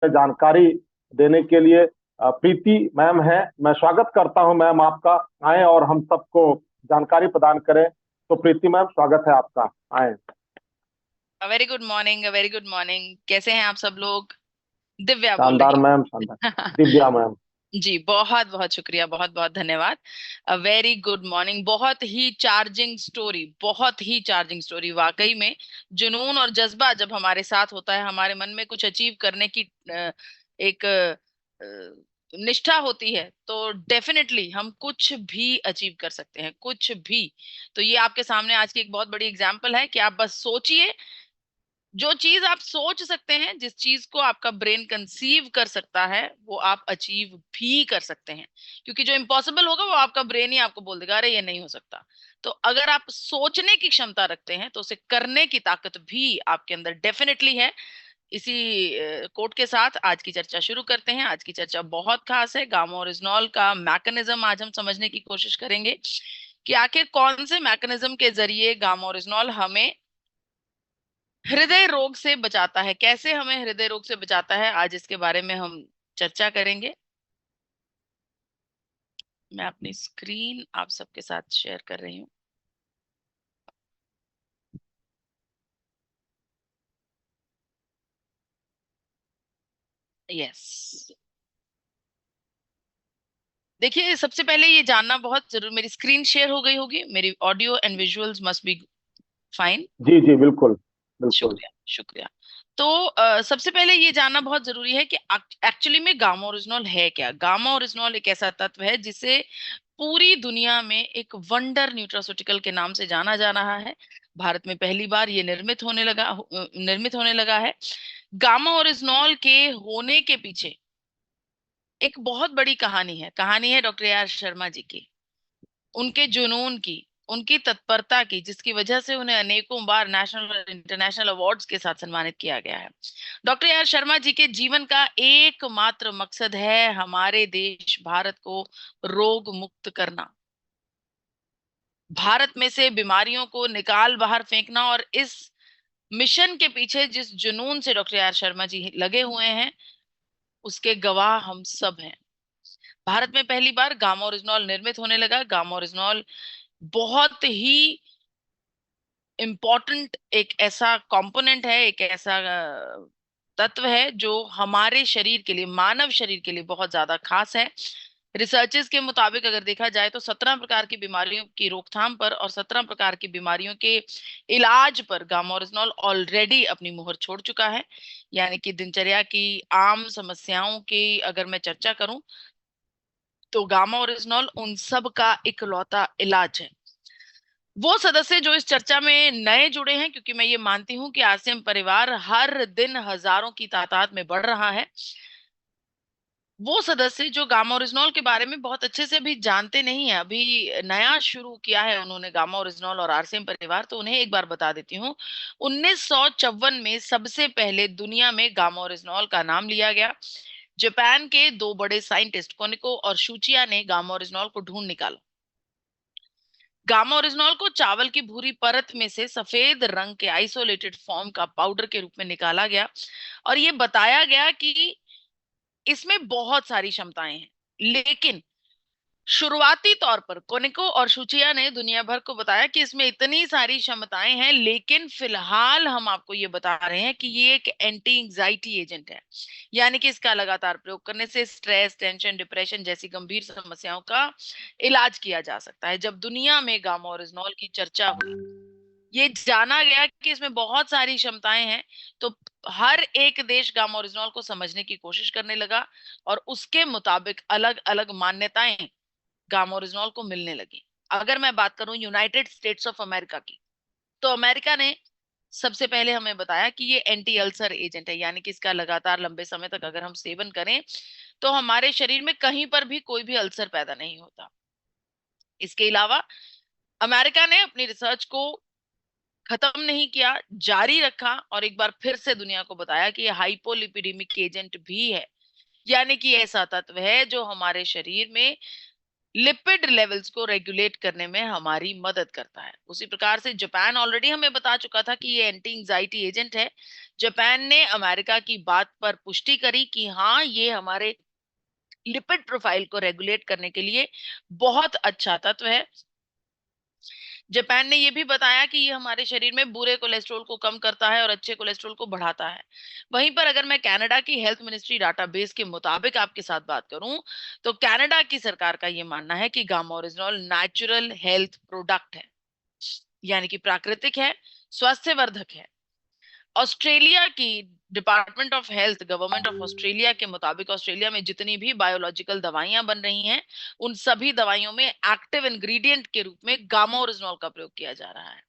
जानकारी देने के लिए प्रीति मैम है। मैं स्वागत करता हूं मैम आपका। आए और हम सबको जानकारी प्रदान करें। तो प्रीति मैम, स्वागत है आपका। आए। Very good morning, very good morning. कैसे हैं आप सब लोग? दिव्या बोल शानदार रही मैम, शानदार। हूँ। दिव्या मैम। जी, बहुत बहुत शुक्रिया, बहुत बहुत धन्यवाद। Very good morning. बहुत ही चार्जिंग स्टोरी, बहुत ही चार्जिंग स्टोरी वाकई में। जुनून और जज्बा जब हमारे साथ होता है, हमारे मन में कुछ अचीव करने की एक निष्ठा होती है, तो डेफिनेटली हम कुछ भी अचीव कर सकते हैं, कुछ भी। तो ये आपके सामने आज की एक बहुत बड़ी एग्जाम्पल है कि आप बस सोचिए। जो चीज आप सोच सकते हैं, जिस चीज को आपका ब्रेन कंसीव कर सकता है, वो आप अचीव भी कर सकते हैं। क्योंकि जो इम्पॉसिबल होगा वो आपका ब्रेन ही आपको बोल देगा, अरे ये नहीं हो सकता। तो अगर आप सोचने की क्षमता रखते हैं तो उसे करने की ताकत भी आपके अंदर डेफिनेटली है। इसी कोट के साथ आज की चर्चा शुरू करते हैं। आज की चर्चा बहुत खास है। गामा और इजनॉल का मैकेनिज्म आज हम समझने की कोशिश करेंगे कि आखिर कौन से मैकेनिज्म के जरिए गामा और इजनॉल हमें हृदय रोग से बचाता है, कैसे हमें हृदय रोग से बचाता है। आज इसके बारे में हम चर्चा करेंगे। मैं अपनी स्क्रीन आप सबके साथ शेयर कर रही हूँ। यस। देखिए, सबसे पहले ये जानना बहुत जरूर, मेरी स्क्रीन शेयर हो गई होगी, मेरी audio and visuals must be fine. जी जी, बिल्कुल बिल्कुल। शुक्रिया, शुक्रिया। तो सबसे पहले ये जानना बहुत जरूरी है कि एक्चुअली में गामा ओरिजिनॉल है क्या। गामा ओरिजिनॉल एक ऐसा तत्व है जिसे पूरी दुनिया में एक वंडर न्यूट्रास्यूटिकल के नाम से जाना जा रहा है। भारत में पहली बार ये निर्मित होने लगा है। गामा ओरिजिनॉल के होने के पीछे एक बहुत बड़ी कहानी है डॉक्टर आर शर्मा जी की। उनके जुनून की, उनकी तत्परता की, जिसकी वजह से उन्हें अनेकों बार नेशनल और इंटरनेशनल अवार्ड्स के साथ सम्मानित किया गया है। डॉक्टर आर शर्मा जी के जीवन का एकमात्र मकसद है हमारे देश भारत को रोग मुक्त करना, भारत में से बीमारियों को निकाल बाहर फेंकना। और इस मिशन के पीछे जिस जुनून से डॉक्टर आर शर्मा जी लगे हुए हैं, उसके गवाह हम सब हैं। भारत में पहली बार गामा ओरिजिनॉल निर्मित होने लगा। गामा ओरिजिनॉल बहुत ही इम्पॉर्टेंट एक ऐसा कंपोनेंट है, एक ऐसा तत्व है जो हमारे शरीर के लिए, मानव शरीर के लिए बहुत ज्यादा खास है। रिसर्चेस के मुताबिक अगर देखा जाए तो 17 प्रकार की बीमारियों की रोकथाम पर और 17 प्रकार की बीमारियों के इलाज पर गामा ओरिजिनॉल ऑलरेडी अपनी मुहर छोड़ चुका है। यानी कि दिनचर्या की आम समस्याओं की अगर मैं चर्चा करूं, तो गामा ओरिजिनॉल उन सब का इकलौता इलाज है। वो सदस्य जो इस चर्चा में नए जुड़े हैं, क्योंकि मैं ये मानती हूं कि आरसीएम परिवार हर दिन हजारों की तादाद में बढ़ रहा है, वो सदस्य जो गामा ओरिजिनॉल के बारे में बहुत अच्छे से अभी जानते नहीं है, अभी नया शुरू किया है उन्होंने गामा ओरिजिनॉल और आरसीएम परिवार, तो उन्हें एक बार बता देती हूँ। 1954 में सबसे पहले दुनिया में गामा ओरिजिनॉल का नाम लिया गया। जापान के दो बड़े साइंटिस्ट कोनिको और शुचिया ने गामा ओरिजिनॉल को ढूंढ निकाला। गामा ओरिजिनॉल को चावल की भूरी परत में से सफेद रंग के आइसोलेटेड फॉर्म का पाउडर के रूप में निकाला गया और ये बताया गया कि इसमें बहुत सारी क्षमताएं हैं। लेकिन शुरुआती तौर पर कोनिको और शुचिया ने दुनिया भर को बताया कि इसमें इतनी सारी क्षमताएं हैं, लेकिन फिलहाल हम आपको ये बता रहे हैं कि ये एक एंटी एंजाइटी एजेंट है। यानी कि इसका लगातार प्रयोग करने से स्ट्रेस, टेंशन, डिप्रेशन जैसी गंभीर समस्याओं का इलाज किया जा सकता है। जब दुनिया में गामा ओरिजिनॉल की चर्चा हुई, ये जाना गया कि इसमें बहुत सारी क्षमताएं हैं, तो हर एक देश गामा ओरिजिनॉल को समझने की कोशिश करने लगा और उसके मुताबिक अलग अलग मान्यताएं गामा ओरिजिनॉल को मिलने लगी। अगर मैं बात करूं यूनाइटेड स्टेट्स ऑफ अमेरिका की, तो अमेरिका ने सबसे पहले हमें बताया कि ये एंटी अल्सर एजेंट है। यानी कि इसका लगातार लंबे समय तक अगर हम सेवन करें तो हमारे शरीर में कहीं पर भी कोई भी अल्सर पैदा नहीं होता। इसके अलावा अमेरिका ने अपनी रिसर्च को खत्म नहीं किया, जारी रखा और एक बार फिर से दुनिया को बताया कि ये हाइपोलिपिडेमिक एजेंट भी है। यानी कि ऐसा तत्व है जो हमारे शरीर में लिपिड लेवल्स को रेगुलेट करने में हमारी मदद करता है। उसी प्रकार से जापान ऑलरेडी हमें बता चुका था कि ये एंटी एंजाइटी एजेंट है। जापान ने अमेरिका की बात पर पुष्टि करी कि हाँ, ये हमारे लिपिड प्रोफाइल को रेगुलेट करने के लिए बहुत अच्छा तत्व है। जापान ने यह भी बताया कि ये हमारे शरीर में बुरे कोलेस्ट्रॉल को कम करता है और अच्छे कोलेस्ट्रॉल को बढ़ाता है। वहीं पर अगर मैं कनाडा की हेल्थ मिनिस्ट्री डाटाबेस के मुताबिक आपके साथ बात करूं, तो कनाडा की सरकार का ये मानना है कि gamma oryzanol natural health product है, यानी कि प्राकृतिक है, स्वास्थ्यवर्धक है। ऑस्ट्रेलिया की department of health, government of Australia के मुताबिक ऑस्ट्रेलिया में जितनी भी बायोलॉजिकल दवाइयां बन रही हैं, उन सभी दवाइयों में एक्टिव इंग्रेडिएंट के रूप में गामा ओरिजिनॉल का प्रयोग किया जा रहा है।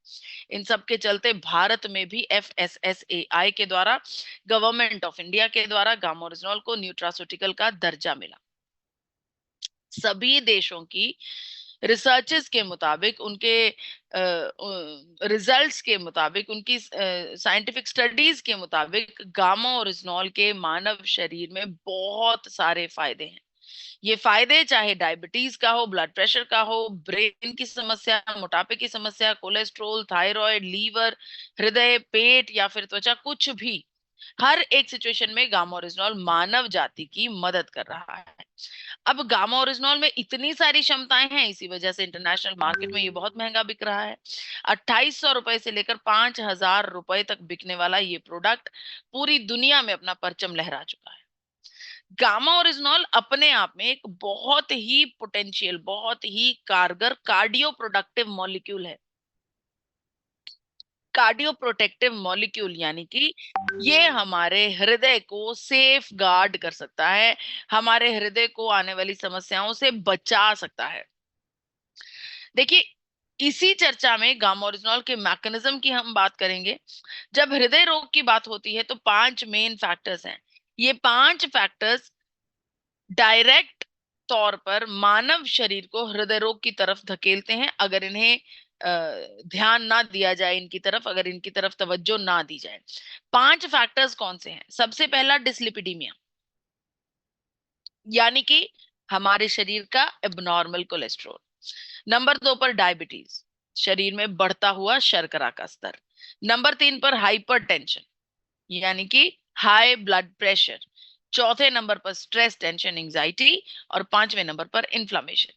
इन सब के चलते भारत में भी FSSAI के द्वारा, गवर्नमेंट ऑफ इंडिया के द्वारा गामा ओरिजिनॉल को न्यूट्रास्यूटिकल का दर्जा मिला। सभी देशों की रिसर्चेस के मुताबिक, उनके रिजल्ट्स के मुताबिक, उनकी साइंटिफिक स्टडीज के मुताबिक गामा ओरिजिनॉल के मानव शरीर में बहुत सारे फायदे हैं। ये फायदे चाहे डायबिटीज का हो, ब्लड प्रेशर का हो, ब्रेन की समस्या, मोटापे की समस्या, कोलेस्ट्रोल, थायराइड, लीवर, हृदय, पेट या फिर त्वचा, कुछ भी, हर एक सिचुएशन में गामा ओरिजिनॉल मानव जाति की मदद कर रहा है। अब गामा ओरिजिनॉल में इतनी सारी क्षमताएं हैं, इसी वजह से इंटरनेशनल मार्केट में ये बहुत महंगा बिक रहा है। 2800 रुपए से लेकर 5000 रुपए तक बिकने वाला ये प्रोडक्ट पूरी दुनिया में अपना परचम लहरा चुका है। गामा ओरिजिनॉल अपने आप में एक बहुत ही पोटेंशियल, बहुत ही कारगर कार्डियो प्रोडक्टिव मॉलिक्यूल है। कार्डियो प्रोटेक्टिव मॉलिक्यूल यानी कि ये हमारे हृदय को सेफ गार्ड कर सकता है, हमारे हृदय को आने वाली समस्याओं से बचा सकता है। देखिए, इसी चर्चा में गामा ओरिजिनॉल के मैकेनिज्म की हम बात करेंगे। जब हृदय रोग की बात होती है तो 5 मेन फैक्टर्स हैं। ये 5 फैक्टर्स डायरेक्ट तौर पर मानव शरीर को हृदय रोग की तरफ धकेलते हैं, अगर इन्हें ध्यान ना दिया जाए इनकी तरफ, अगर इनकी तरफ तवज्जो ना दी जाए। 5 फैक्टर्स कौन से हैं? सबसे पहला डिसलिपिडीमिया, यानी कि हमारे शरीर का एबनॉर्मल कोलेस्ट्रॉल। नंबर 2 पर डायबिटीज, शरीर में बढ़ता हुआ शर्करा का स्तर। नंबर 3 पर हाइपरटेंशन, यानी कि हाई ब्लड प्रेशर। चौथे नंबर पर स्ट्रेस, टेंशन, एंजाइटी। और 5वें नंबर पर इन्फ्लामेशन।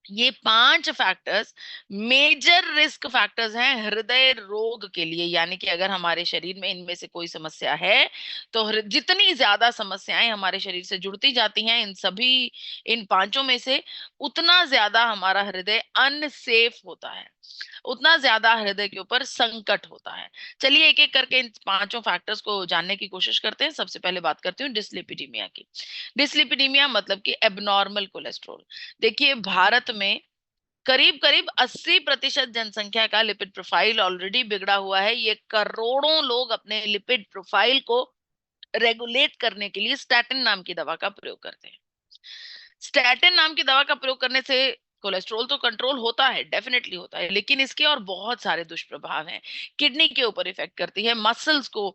ये 5 फैक्टर्स मेजर रिस्क फैक्टर्स हैं हृदय रोग के लिए, यानी कि अगर हमारे शरीर में इनमें से कोई समस्या है तो जितनी ज्यादा समस्याएं हमारे शरीर से जुड़ती जाती हैं इन पांचों में से, उतना ज्यादा हमारा हृदय अनसेफ होता है, उतना ज्यादा हृदय के ऊपर संकट होता है। चलिए एक एक करके इन पांचों फैक्टर्स को जानने की कोशिश करते हैं। सबसे पहले बात करती हूँ डिसलिपिडीमिया की। डिसलिपिडीमिया मतलब कि एबनॉर्मल कोलेस्ट्रॉल। देखिए, भारत में करीब करीब 80% जनसंख्या का लिपिड प्रोफाइल ऑलरेडी बिगड़ा हुआ है। ये करोड़ों लोग अपने लिपिड प्रोफाइल को रेगुलेट करने के लिए स्टैटिन नाम की दवा का प्रयोग करते हैं। स्टैटिन नाम की दवा का प्रयोग करने से कोलेस्ट्रॉल तो कंट्रोल होता है, डेफिनेटली होता है, लेकिन इसके और बहुत सारे दुष्प्रभाव हैं। किडनी के ऊपर इफेक्ट करती है, मसल्स को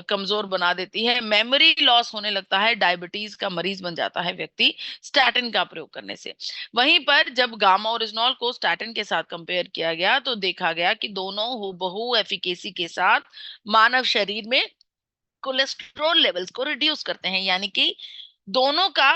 कमजोर बना देती है, मेमोरी लॉस होने लगता है, डायबिटीज का मरीज बन जाता है व्यक्ति स्टैटिन का प्रयोग करने से। वहीं पर जब गामा ओरिजिनॉल को स्टैटिन के साथ कंपेयर किया गया तो देखा गया कि दोनों हूबहू एफिकेसी के साथ मानव शरीर में कोलेस्ट्रॉल लेवल्स को रिड्यूस करते हैं, यानी कि दोनों का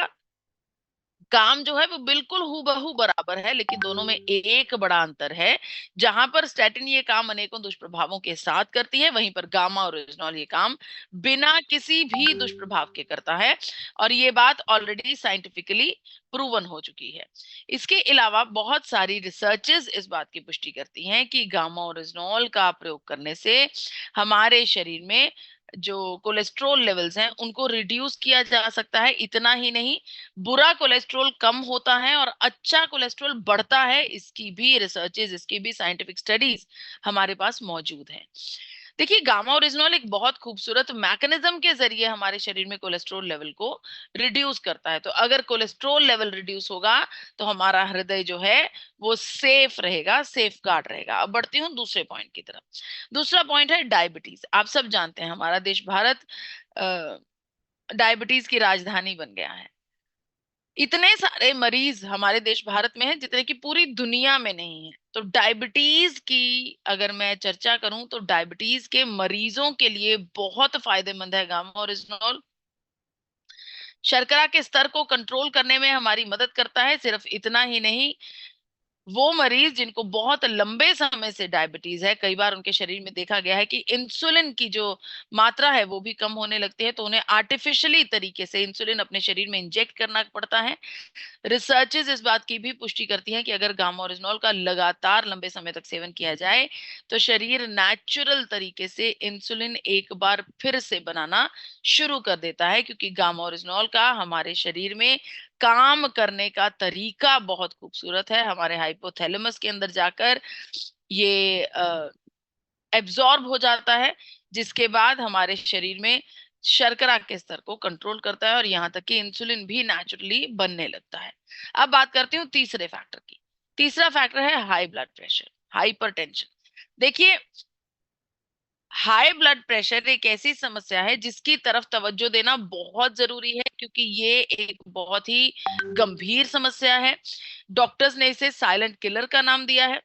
काम जो है वो बिल्कुल हूबहू बराबर है, लेकिन दोनों में एक बड़ा अंतर है। जहां पर स्टैटिन ये काम अनेकों दुष्प्रभावों के साथ करती है, वहीं पर गामा ओरिजिनॉल ये काम बिना किसी भी दुष्प्रभाव के करता है, और ये बात ऑलरेडी साइंटिफिकली प्रूवन हो चुकी है। इसके अलावा बहुत सारी रिसर्चेस इस बात की पुष्टि करती हैं कि गामा ओरिजिनॉल का प्रयोग करने से हमारे शरीर में जो कोलेस्ट्रॉल लेवल्स हैं उनको रिड्यूस किया जा सकता है। इतना ही नहीं, बुरा कोलेस्ट्रॉल कम होता है और अच्छा कोलेस्ट्रॉल बढ़ता है। इसकी भी रिसर्चेस, इसकी भी साइंटिफिक स्टडीज हमारे पास मौजूद हैं। देखिए, गामा ओरिजिनॉल एक बहुत खूबसूरत मैकेनिज्म के जरिए हमारे शरीर में कोलेस्ट्रॉल लेवल को रिड्यूस करता है। तो अगर कोलेस्ट्रॉल लेवल रिड्यूस होगा तो हमारा हृदय जो है वो सेफ रहेगा, सेफ गार्ड रहेगा। अब बढ़ती हूँ दूसरे पॉइंट की तरफ। दूसरा पॉइंट है डायबिटीज। आप सब जानते हैं हमारा देश भारत डायबिटीज की राजधानी बन गया है। इतने सारे मरीज हमारे देश भारत में हैं जितने कि पूरी दुनिया में नहीं है। तो डायबिटीज की अगर मैं चर्चा करूं तो डायबिटीज के मरीजों के लिए बहुत फायदेमंद है गामा ओरिजिनॉल। शर्करा के स्तर को कंट्रोल करने में हमारी मदद करता है। सिर्फ इतना ही नहीं, वो मरीज जिनको बहुत लंबे समय से डायबिटीज है, कई बार उनके शरीर में देखा गया है कि इंसुलिन की जो मात्रा है वो भी कम होने लगती है, तो उन्हें आर्टिफिशियली तरीके से इंसुलिन अपने शरीर में इंजेक्ट करना पड़ता है। रिसर्चेस इस बात की भी पुष्टि करती हैं कि अगर गामा ओरिजिनॉल का लगातार लंबे समय तक सेवन किया जाए तो शरीर नेचुरल तरीके से इंसुलिन एक बार फिर से बनाना शुरू कर देता है, क्योंकि गामा ओरिजिनॉल का हमारे शरीर में काम करने का तरीका बहुत खूबसूरत है। हमारे हाइपोथैलेमस के अंदर जाकर ये एब्जॉर्ब हो जाता है, जिसके बाद हमारे शरीर में शर्करा के स्तर को कंट्रोल करता है और यहाँ तक कि इंसुलिन भी नेचुरली बनने लगता है। अब बात करती हूँ तीसरे फैक्टर की। तीसरा फैक्टर है हाई ब्लड प्रेशर, हाइपरटेंशन। देखिए, हाई ब्लड प्रेशर एक ऐसी समस्या है जिसकी तरफ तवज्जो देना बहुत जरूरी है, क्योंकि ये एक बहुत ही गंभीर समस्या है। डॉक्टर्स ने इसे साइलेंट किलर का नाम दिया है।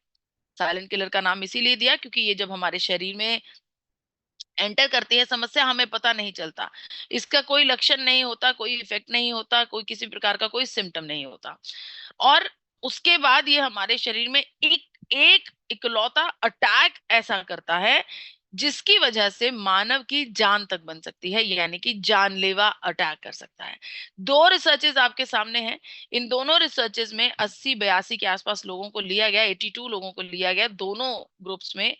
साइलेंट किलर का नाम इसीलिए दिया क्योंकि ये जब हमारे शरीर में एंटर करती है समस्या, हमें पता नहीं चलता। इसका कोई लक्षण नहीं होता, कोई इफेक्ट नहीं होता, कोई किसी प्रकार का कोई सिम्टम नहीं होता, और उसके बाद ये हमारे शरीर में एक एक इकलौता अटैक ऐसा करता है जिसकी वजह से मानव की जान तक बन सकती है, यानी कि जानलेवा अटैक कर सकता है। दो रिसर्चेज आपके सामने हैं। इन दोनों रिसर्चेज में 80-82 के आसपास लोगों को लिया गया, 82 लोगों को लिया गया दोनों ग्रुप्स में।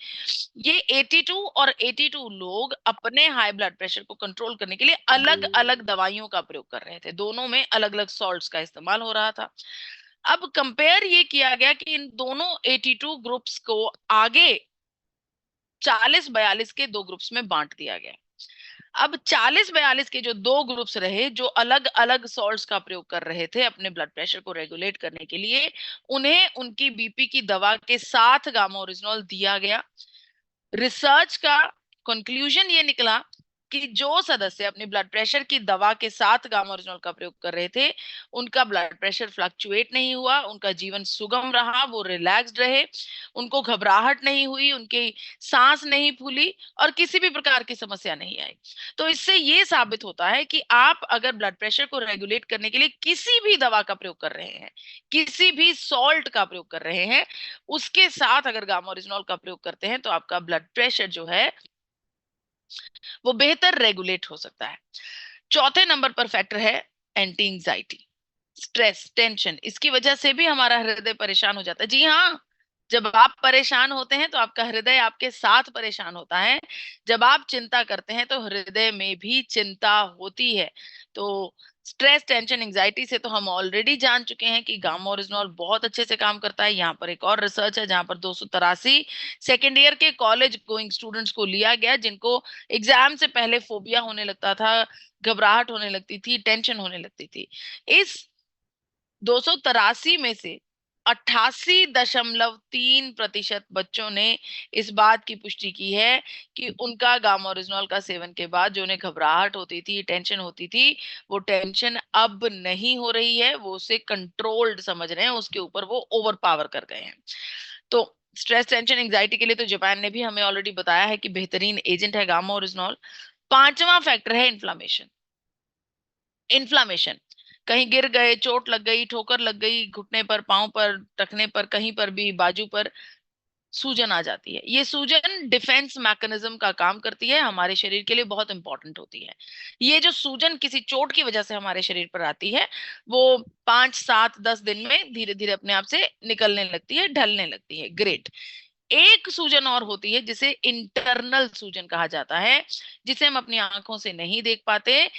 ये 82 और 82 लोग अपने हाई ब्लड प्रेशर को कंट्रोल करने के लिए अलग अलग दवाइयों का प्रयोग कर रहे थे। दोनों में अलग अलग सॉल्ट्स का इस्तेमाल हो रहा था। अब कंपेयर ये किया गया कि इन दोनों 82 ग्रुप्स को आगे 40-42 के दो ग्रुप्स में बांट दिया गया। अब 40-42 के जो दो ग्रुप्स रहे, जो अलग अलग सॉल्ट्स का प्रयोग कर रहे थे अपने ब्लड प्रेशर को रेगुलेट करने के लिए, उन्हें उनकी बीपी की दवा के साथ गामा ओरिजिनॉल दिया गया। रिसर्च का कंक्लूजन ये निकला कि जो सदस्य अपने ब्लड प्रेशर की दवा के साथ गामा ओरिजिनॉल का प्रयोग कर रहे थे, उनका ब्लड प्रेशर फ्लक्चुएट नहीं हुआ, उनका जीवन सुगम रहा, वो रिलैक्स्ड रहे, उनको घबराहट नहीं हुई, उनकी सांस नहीं फूली और किसी भी प्रकार की समस्या नहीं आई। तो इससे ये साबित होता है कि आप अगर ब्लड प्रेशर को रेगुलेट करने के लिए किसी भी दवा का प्रयोग कर रहे हैं, किसी भी सॉल्ट का प्रयोग कर रहे हैं, उसके साथ अगर गामा ओरिजिनॉल का प्रयोग करते हैं तो आपका ब्लड प्रेशर जो है वो बेहतर रेगुलेट हो सकता है। चौथे नंबर पर फैक्टर है एंटी एंजाइटी, स्ट्रेस, टेंशन। इसकी वजह से भी हमारा हृदय परेशान हो जाता है। जी हाँ, जब आप परेशान होते हैं तो आपका हृदय आपके साथ परेशान होता है। जब आप चिंता करते हैं तो हृदय में भी चिंता होती है। तो स्ट्रेस, टेंशन, एंजाइटी से तो हम ऑलरेडी जान चुके हैं कि गामा ओरिजिनॉल बहुत अच्छे से काम करता है। यहाँ पर एक और रिसर्च है जहां पर 283 सेकेंड ईयर के कॉलेज गोइंग स्टूडेंट्स को लिया गया, जिनको एग्जाम से पहले फोबिया होने लगता था, घबराहट होने लगती थी, टेंशन होने लगती थी। इस 283 में से 88.3% बच्चों ने इस बात की पुष्टि की है कि उनका गामा ओरिजिनॉल का सेवन के बाद जो उन्हें घबराहट होती थी, टेंशन होती थी, वो टेंशन अब नहीं हो रही है, वो उसे कंट्रोल्ड समझ रहे हैं, उसके ऊपर वो ओवर पावर कर गए हैं। तो स्ट्रेस, टेंशन, एंजाइटी के लिए तो जापान ने भी हमें ऑलरेडी बताया है कि बेहतरीन एजेंट है गामा ओरिजिनॉल। पांचवा फैक्टर है इन्फ्लामेशन। इन्फ्लामेशन, कहीं गिर गए, चोट लग गई, ठोकर लग गई, घुटने पर, पांव पर, टखने पर, कहीं पर भी, बाजू पर सूजन आ जाती है। ये सूजन डिफेंस मैकेनिज्म का काम करती है, हमारे शरीर के लिए बहुत इंपॉर्टेंट होती है। ये जो सूजन किसी चोट की वजह से हमारे शरीर पर आती है, वो 5, 7, 10 दिन में धीरे धीरे अपने आप से निकलने लगती है, ढलने लगती है। ग्रेट। एक सूजन और होती है जिसे इंटरनल सूजन कहा जाता है, जिसे हम अपनी आंखों से नहीं देख पाते,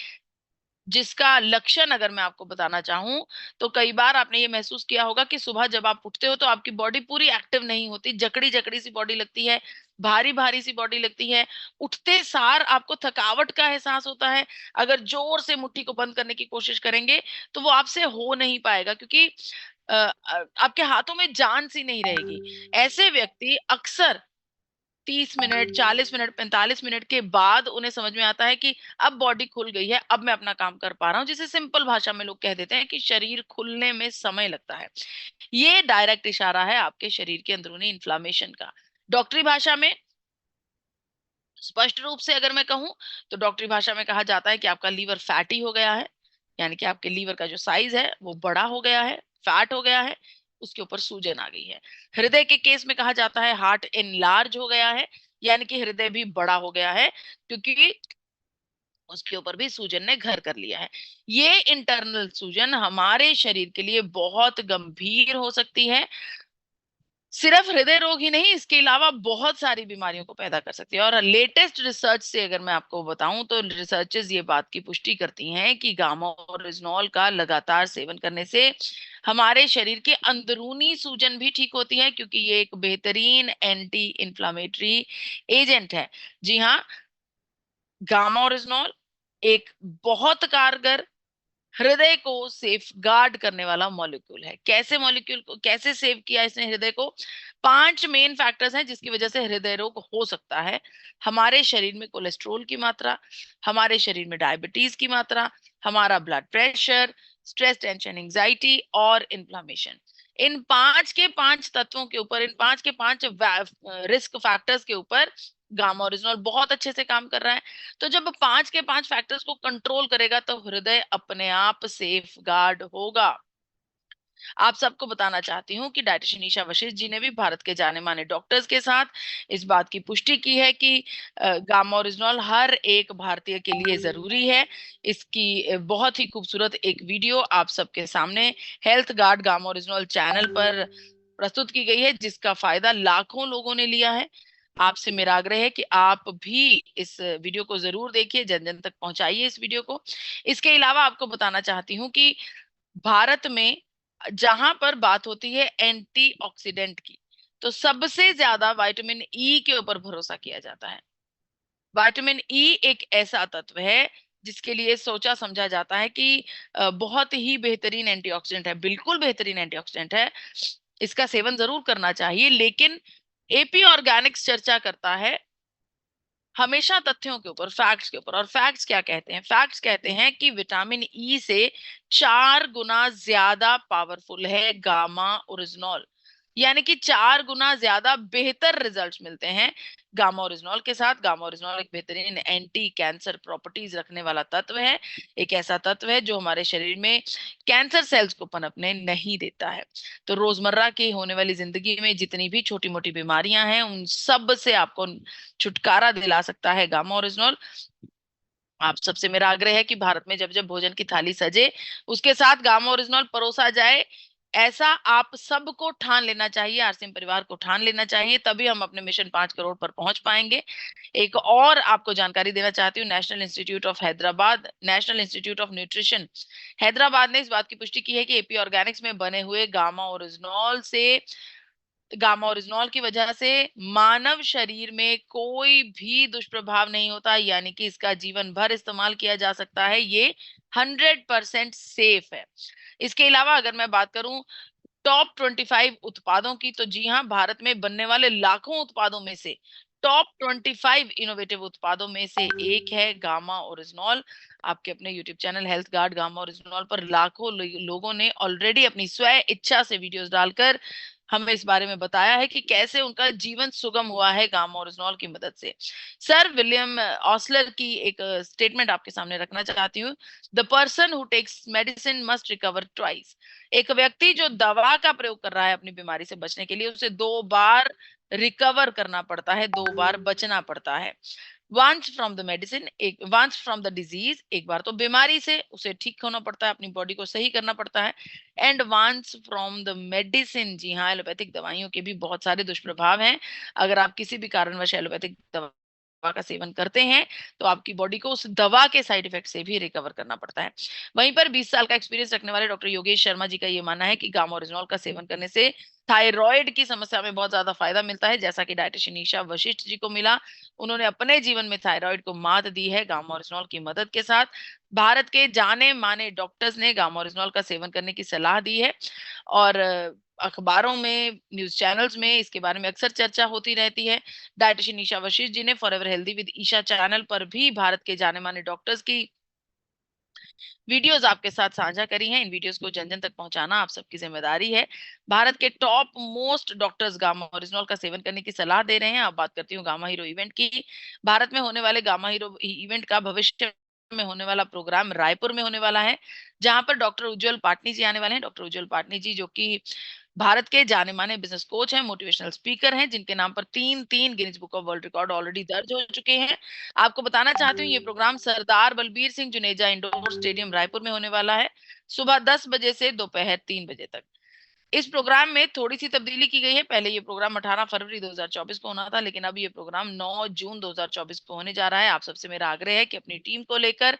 जिसका लक्षण अगर मैं आपको बताना चाहूं तो कई बार आपने ये महसूस किया होगा कि सुबह जब आप उठते हो तो आपकी बॉडी पूरी एक्टिव नहीं होती, जकड़ी जकड़ी सी बॉडी लगती है, भारी भारी सी बॉडी लगती है। उठते सार आपको थकावट का एहसास होता है। अगर जोर से मुट्ठी को बंद करने की कोशिश करेंगे तो वो आपसे हो नहीं पाएगा, क्योंकि आपके हाथों में जान सी नहीं रहेगी। ऐसे व्यक्ति अक्सर 30 मिनट, 40 मिनट, 45 मिनट के बाद उन्हें समझ में आता है कि अब बॉडी खुल गई है, अब मैं अपना काम कर पा रहा हूँ, जिसे सिंपल भाषा में लोग कह देते हैं कि शरीर खुलने में समय लगता है। ये डायरेक्ट इशारा है आपके शरीर के अंदरूनी इन्फ्लामेशन का। डॉक्टरी भाषा में स्पष्ट रूप से अगर मैं कहूं तो डॉक्टरी भाषा में कहा जाता है कि आपका लीवर फैटी हो गया है, यानी कि आपके लीवर का जो साइज है वो बड़ा हो गया है, फैट हो गया है, उसके ऊपर सूजन आ गई है। हृदय के केस में कहा जाता है हार्ट एनलार्ज हो गया है, यानी कि हृदय भी बड़ा हो गया है, क्योंकि उसके ऊपर भी सूजन ने घर कर लिया है। ये इंटरनल सूजन हमारे शरीर के लिए बहुत गंभीर हो सकती है। सिर्फ हृदय रोग ही नहीं, इसके अलावा बहुत सारी बीमारियों को पैदा कर सकती है। और लेटेस्ट रिसर्च से अगर मैं आपको बताऊं तो रिसर्चेस ये बात की पुष्टि करती हैं कि गामा ओरिजिनॉल का लगातार सेवन करने से हमारे शरीर के अंदरूनी सूजन भी ठीक होती है, क्योंकि ये एक बेहतरीन एंटी इंफ्लामेटरी एजेंट है। जी हाँ, गामा ओरिजिनॉल एक बहुत कारगर हृदय को सेफ गार्ड करने वाला मॉलिक्यूल है। कैसे मॉलिक्यूल को कैसे सेव किया इसने हृदय को? 5 मेन फैक्टर्स हैं जिसकी वजह से हृदय रोग हो सकता है। हमारे शरीर में कोलेस्ट्रॉल की मात्रा, हमारे शरीर में डायबिटीज की मात्रा, हमारा blood pressure, stress, tension, anxiety और इन्फ्लामेशन। इन 5 के 5 तत्वों के ऊपर, इन 5 के 5 रिस्क फैक्टर्स के ऊपर गामा ओरिजिनॉल बहुत अच्छे से काम कर रहा है। तो जब 5 के 5 फैक्टर्स को कंट्रोल करेगा तो हृदय अपने आप सेफ गार्ड होगा। आप सबको बताना चाहती हूँ कि डायटिशियन ईशा वशिष्ठ जी ने भी भारत के जाने माने डॉक्टर्स के साथ इस बात की पुष्टि की है कि गामा ओरिजिनॉल हर एक भारतीय के लिए जरूरी है। इसकी बहुत ही खूबसूरत एक वीडियो आप सबके सामने health guard gamma oryzanol channel पर प्रस्तुत की गई है, जिसका फायदा लाखों लोगों ने लिया है। आपसे मेरा आग्रह है कि आप भी इस वीडियो को जरूर देखिए, जन जन तक पहुंचाइए इस वीडियो को। इसके अलावा आपको बताना चाहती हूँ कि भारत में जहां पर बात होती है एंटीऑक्सीडेंट की, तो सबसे ज्यादा विटामिन ई के ऊपर भरोसा किया जाता है। विटामिन ई एक ऐसा तत्व है जिसके लिए सोचा समझा जाता है कि बहुत ही बेहतरीन एंटीऑक्सीडेंट है, बिल्कुल बेहतरीन एंटीऑक्सीडेंट है। इसका सेवन जरूर करना चाहिए, लेकिन एपी ऑर्गेनिक्स चर्चा करता है हमेशा तथ्यों के ऊपर, फैक्ट्स के ऊपर। और फैक्ट्स क्या कहते हैं? फैक्ट्स कहते हैं कि विटामिन ई से 4 गुना ज्यादा पावरफुल है गामा ओरिजिनॉल, यानी कि 4 गुना ज्यादा बेहतर रिजल्ट्स मिलते हैं गामा ओरिजिनॉल के साथ। गामा ओरिजिनॉल एक बेहतरीन एंटी कैंसर प्रॉपर्टीज रखने वाला तत्व है, एक ऐसा तत्व है जो हमारे शरीर में कैंसर सेल्स को पनपने नहीं देता है। तो रोजमर्रा की होने वाली जिंदगी में जितनी भी छोटी मोटी बीमारियां हैं, उन सब से आपको छुटकारा दिला सकता है गामा ओरिजिनॉल। आप सबसे मेरा आग्रह है कि भारत में जब जब भोजन की थाली सजे, उसके साथ गामा ओरिजिनॉल परोसा जाए, ऐसा आप सबको ठान लेना चाहिए, आरसीएम परिवार को ठान लेना चाहिए, तभी हम अपने मिशन 5 करोड़ पर पहुंच पाएंगे। एक और आपको जानकारी देना चाहती हूँ, national institute of Hyderabad, national institute of nutrition Hyderabad ने इस बात की पुष्टि की है कि एपी ऑर्गेनिक्स में बने हुए गामा ओरिजिनॉल की वजह से मानव शरीर में कोई भी दुष्प्रभाव नहीं होता, यानी कि इसका जीवन भर इस्तेमाल किया जा सकता है। ये 100% सेफ है। इसके अलावा अगर मैं बात करूं टॉप 25 उत्पादों की, तो जी हाँ, भारत में बनने वाले लाखों उत्पादों में से टॉप 25 इनोवेटिव उत्पादों में से एक है गामा ओरिजिनॉल। आपके अपने YouTube channel health guard gamma oryzanol पर लाखों लोगों ने ऑलरेडी अपनी स्व इच्छा से वीडियोस डालकर हमें इस बारे में बताया है कि कैसे उनका जीवन सुगम हुआ है गामा ओरिजिनॉल की मदद से। सर विलियम ऑसलर की एक स्टेटमेंट आपके सामने रखना चाहती हूँ। The person who takes medicine must recover twice. एक व्यक्ति जो दवा का प्रयोग कर रहा है अपनी बीमारी से बचने के लिए, उसे 2 बार रिकवर करना पड़ता है, 2 बार बचना पड़ता है। वंस फ्रॉम द डिजीज, एक बार तो बीमारी से उसे ठीक होना पड़ता है, अपनी बॉडी को सही करना पड़ता है। And once from the medicine, जी हाँ, एलोपैथिक दवाइयों के भी बहुत सारे दुष्प्रभाव हैं। अगर आप किसी भी कारणवश एलोपैथिक दवा का सेवन करते हैं तो आपकी बॉडी को उस दवा के साइड इफेक्ट से भी रिकवर करना पड़ता है। वहीं पर 20 साल का एक्सपीरियंस रखने वाले डॉक्टर योगेश शर्मा जी का ये मानना है कि गामा ओरिजिनॉल का सेवन करने से थायराइड की समस्या में बहुत ज्यादा फायदा मिलता है, जैसा कि डायटिशियन ईशा वशिष्ठ जी को मिला। उन्होंने अपने जीवन में थायराइड को मात दी है गामा ओरिजिनॉल की मदद के साथ। भारत के जाने माने डॉक्टर्स ने गामा ओरिजिनॉल का सेवन करने की सलाह दी है और अखबारों में, न्यूज चैनल्स में इसके बारे में अक्सर चर्चा होती रहती है। डायटिशियन ईशा वशिष्ठ जी ने forever healthy with Isha channel पर भी भारत के जाने माने डॉक्टर्स की वीडियोस आपके साथ साझा करी हैं। इन वीडियोस को जन जन तक पहुंचाना आप सबकी जिम्मेदारी है। भारत के top most doctors gamma oryzanol का सेवन करने की सलाह दे रहे हैं। अब बात करती हूँ गामा हीरो इवेंट की। भारत में होने वाले गामा हीरो इवेंट का भविष्य में होने वाला प्रोग्राम रायपुर में होने वाला है, जहां पर डॉक्टर उज्जवल पाटनी जी आने वाले हैं। डॉक्टर उज्जवल पाटनी जी जो कि भारत के जाने माने बिजनेस कोच हैं, मोटिवेशनल स्पीकर हैं, जिनके नाम पर तीन तीन Guinness book of world record already दर्ज हो चुके हैं। आपको बताना चाहती हूँ ये programme Sardar Balbir Singh Juneja indoor stadium Raipur में होने वाला है, सुबह 10 बजे से दोपहर 3 बजे तक। इस प्रोग्राम में थोड़ी सी तब्दीली की गई है। पहले ये प्रोग्राम 18 फरवरी 2024 को होना था, लेकिन अब ये प्रोग्राम 9 जून 2024 को होने जा रहा है। आप सबसे मेरा आग्रह है कि अपनी टीम को लेकर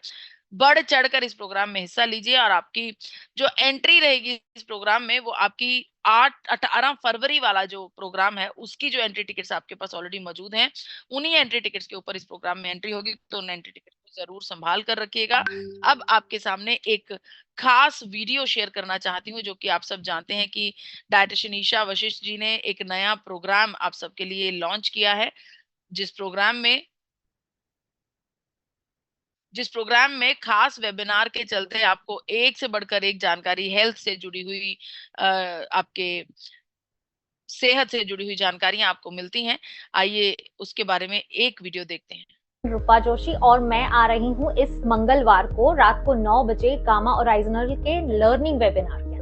बढ़ चढ़कर इस प्रोग्राम में हिस्सा लीजिए और आपकी जो एंट्री रहेगी इस प्रोग्राम में वो आपकी 18 फरवरी वाला जो प्रोग्राम है उसकी जो एंट्री टिकट्स आपके पास ऑलरेडी मौजूद हैं, उन्हीं एंट्री टिकट्स के ऊपर इस प्रोग्राम में एंट्री होगी, तो उन एंट्री टिकट को जरूर संभाल कर रखिएगा। अब आपके सामने एक खास वीडियो शेयर करना चाहती हूँ, जो कि आप सब जानते हैं कि डायटिशियन ईशा वशिष्ठ जी ने एक नया प्रोग्राम आप सबके लिए लॉन्च किया है, जिस प्रोग्राम में खास वेबिनार के चलते आपको एक से बढ़कर एक जानकारी हेल्थ से जुड़ी हुई, आपके सेहत से जुड़ी हुई जानकारियां आपको मिलती हैं। आइए उसके बारे में एक वीडियो देखते हैं। रूपा जोशी और मैं आ रही हूँ इस मंगलवार को रात को 9 बजे गामा ओरिजिनल के लर्निंग वेबिनार के अंदर,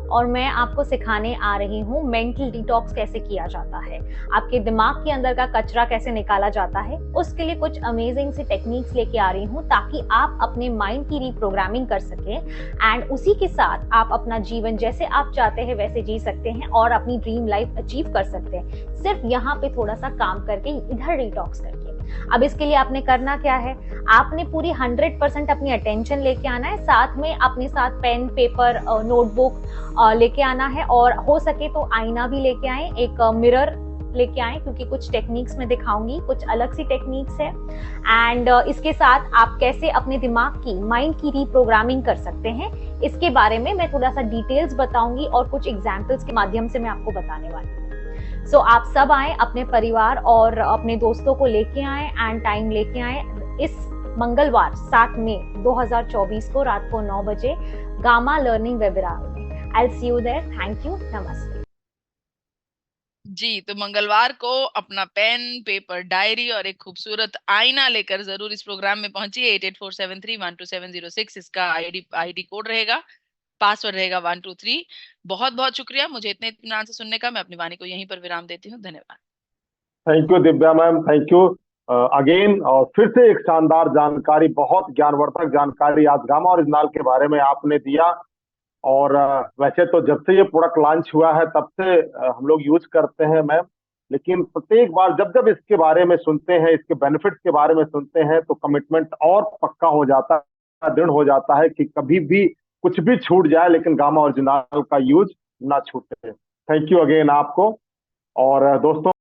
और मैं आपको सिखाने आ रही हूँ मेंटल डिटॉक्स कैसे किया जाता है, आपके दिमाग के अंदर का कचरा कैसे निकाला जाता है। उसके लिए कुछ अमेजिंग सी टेक्निक्स लेके आ रही हूँ ताकि आप अपने माइंड की रिप्रोग्रामिंग कर सकें एंड उसी के साथ आप अपना जीवन जैसे आप चाहते हैं वैसे जी सकते हैं और अपनी ड्रीम लाइफ अचीव कर सकते हैं, सिर्फ यहाँ पे थोड़ा सा काम करके, इधर डिटॉक्स करके। अब इसके लिए आपने करना क्या है, आपने पूरी 100% अपनी अटेंशन लेके आना है, साथ में अपने साथ पेन, पेपर, नोटबुक लेके आना है, और हो सके तो आईना भी लेके आए, एक मिरर लेके आए, क्योंकि कुछ टेक्निक्स में दिखाऊंगी, कुछ अलग सी टेक्निक्स है। एंड इसके साथ आप कैसे अपने दिमाग की, माइंड की रीप्रोग्रामिंग कर सकते हैं, इसके बारे में मैं थोड़ा सा डिटेल्स बताऊंगी और कुछ एग्जाम्पल्स के माध्यम से मैं आपको बताने वाली हूँ। सो आप सब आए, अपने परिवार और अपने दोस्तों को लेके आए एंड टाइम लेके आए इस मंगलवार 7 मई 2024 को रात को 9 बजे गामा लर्निंग वेबिनार में। I will see you there. Thank you, नमस्ते। जी, तो मंगलवार को अपना पेन, पेपर, डायरी और एक खूबसूरत आईना लेकर जरूर इस प्रोग्राम में पहुंचिए। 8847312706 इसका आईडी कोड रहेगा, पासवर्ड रहेगा 123। बहुत बहुत शुक्रिया मुझे इतने इत्मीनान से सुनने का। मैं अपनी वाणी को यहीं पर विराम देती हूँ। धन्यवाद। Thank you Divya ma'am, thank you again. और फिर से एक शानदार जानकारी, बहुत ज्ञानवर्धक जानकारी आज गामा ओरिजिनल के बारे में आपने दिया। और वैसे तो जब से ये प्रोडक्ट लॉन्च हुआ है तब से हम लोग यूज करते हैं मैम, लेकिन प्रत्येक बार जब जब इसके बारे में सुनते हैं, इसके बेनिफिट्स के बारे में सुनते हैं, तो कमिटमेंट और पक्का हो जाता है, दृढ़ हो जाता है कि कभी भी कुछ भी छूट जाए लेकिन गामा ओरिजिनल का यूज ना छूटे। थैंक यू अगेन आपको। और दोस्तों